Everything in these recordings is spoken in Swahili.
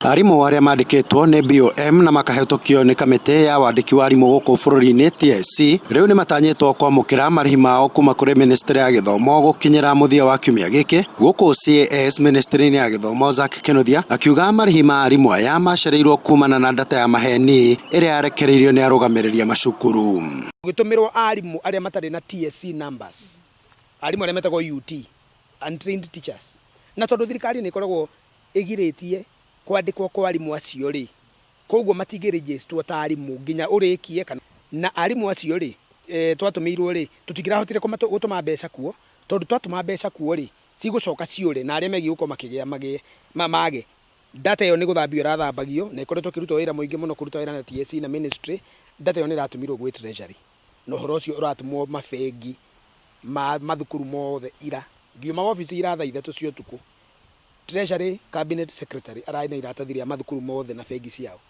Arimũ arĩa mandĩkĩtwo nĩ BOM na makahĩtũkio nĩ kamĩtĩ ya wandĩki wa arimũ gũkũ bũrũri-inĩ TSC rĩu nĩ matanyĩtwo kwamũkĩra marĩhi mao kuma kũrĩ Ministry ya Gĩthomo gũkinyĩra mũthia wa kiumia gĩkĩ. Gũkũ CAS Ministry-inĩ ya Gĩthomo Zack Kinuthia akiuga marĩhi ma arimũ aya macereirwo kumana na ndata ya maheni ĩrĩa yarekereirio nĩ arũgamĩrĩria macukuru. Gũtũmĩrwo arimũ arĩa matarĩ na TSC numbers, arimũ arĩa metagwo UT, untrained teachers, na tondũ thirikari nĩ ĩkoragwo ĩgirĩtie kwandĩkwo kwa arimũ acio rĩ, koguo matingĩrĩgĩstwo ta arimũ nginya ũrĩkie kana na arimũ acio rĩ twatũmĩirwo rĩ tũtingĩrahotire gũtũma mbeca kuo, tondũ twatũma mbeca kuo rĩ cigũcoka ciũre na arĩa megiĩ gũkorwo makĩgĩa mage data ĩyo nĩ gũthambio ĩrathambagio na ĩkoretwo ĩkĩrutwo wĩra mũingĩ mũno kũruta wĩra na TSC na ministry. Data ĩyo nĩ ĩratũmirwo gwĩ treasury na ũhoro ũcio ũratũmwo mabengi mathukuru mothe ira ngiuma ofici ira thaa 3 cia ũtukũ. Treasury Cabinet Secretary araina iratathi rĩa mathukuru mothe na bengi ciao.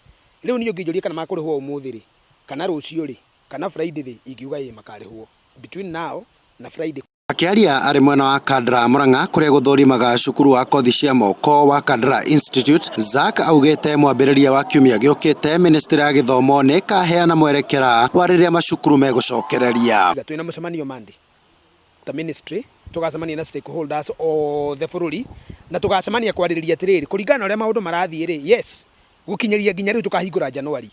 Rĩu niĩ ngĩjũria kana makũrĩhwo ũmũthĩ rĩ kana rũciũ rĩ kana Friday rĩ, ingiuga makarĩhwo between now na Friday. Akiaria arĩ mwena wa Kandara Mũrang'a kũrĩa gũthũrimaga cukuru wa kothi cia moko wa Kandara Institute, Zack augĩte mwambĩrĩria wa kiumia gĩũkĩte Ministry ya Gĩthomo nĩ ĩkaheana mwerekera wa rĩrĩa macukuru megũcokereria. Twĩna mũcemanio Monday ta ministry, tugacemania na stakeholders othe bũrũri na tugacemania kwarĩrĩria atĩrĩrĩ kũringana na ũrĩa maũndũ marathiĩ rĩ, yes gũkinyĩria nginya rĩu tukahingũra January,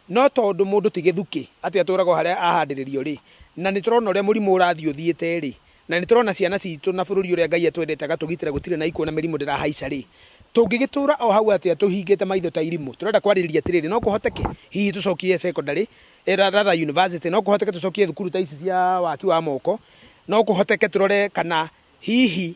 no tondũ mũndũ ti gĩthuki atĩ atũragwo harĩa ahandĩrĩrio rĩ, na nĩ tũrona ũrĩa mũrimũ ũrathiĩ ũthiĩte rĩ, na nĩ tũrona ciana citũ na bũrũri ũrĩa Ngai atwendete agatũgitĩra gũtirĩ na ikuũ na mĩrimũ ndĩrahaica rĩ, tũngĩgĩtũra o hau atĩ tũhingĩte maitho ta irimũ. Tũrenda kwarĩrĩria atĩrĩrĩ no kũhoteke hihi tũcokie secondary rather university, no kũhoteke tũcokie thukuru ta ici cia waki wa moko, no kũhoteke tũrore kana hihi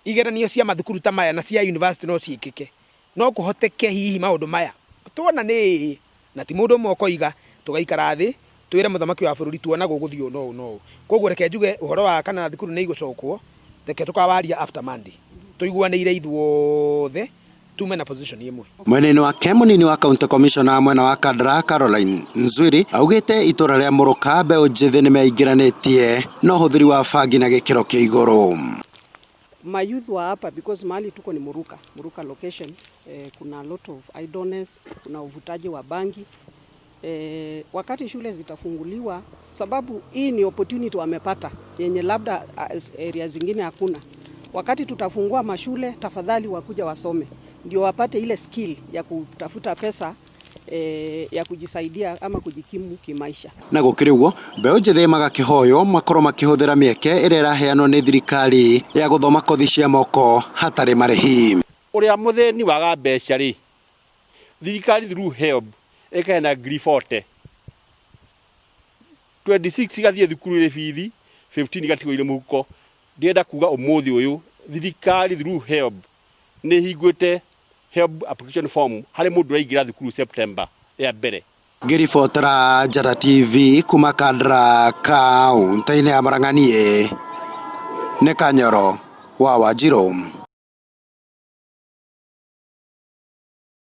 igeranio cia mathukuru ta maya na cia university no ciĩkĩke, no kũhoteke hihi maũndũ maya tuona nĩ na ti mũndũ moko iga tugaikara thĩ twĩre mũthamaki wa bũrũri tuona gũgũthiĩ no. Koguo reke njuge ũhoro wa kana thukuru nĩ igũcokwo, reke tukawaria after Monday tuiguanĩire ithuothe tume na position ĩmwe. Mwena-inĩ wake mũnini wa County Commissioner mwena wa Kandara Caroline Nzwiri augĩte itũra rĩa Mũrũka mbeũ njĩthĩ nĩ meingĩranĩtie na ũhũthĩri wa bangi na gĩkĩro kĩa igũrũ. Mayouth wa hapa because mahali tuko ni Muruka location, kuna lot of idleness, kuna uvutaji wa bangi. Wakati shule zitafunguliwa, sababu hii ni opportunity wamepata yenye labda area zingine hakuna. Wakati tutafungua mashule, tafadhali wakuja wasome ndio wapate ile skill ya kutafuta pesa ya kujisaidia ama kujikimu kimaisha. Na gũkĩrĩ ũguo mbeũ njĩthĩ magakĩhoywo makorwo makĩhũthĩra mĩeke ĩrĩa ĩraheanwo nĩ thirikari ya gũthoma kothi cia moko hatarĩ marĩhi. Ũrĩa mũthĩni waga mbeca rĩ, thirikari through HELB ĩkaheana ngiri 40, 26 gathiĩ thukuru ĩrĩ bithi, 15 igatigwo irĩ mũhuko. Ndĩrenda kuga ũmũthĩ ũyũ thirikari through HELB nĩ hingũĩte HELB application form harĩ mũndũ ũraingĩra thukuru September ya mbere. Ngĩribotera Njata TV kuma Kandara kaunti-inĩ ya Mũrang'a, nĩ Kanyoro wa Wanjirũ.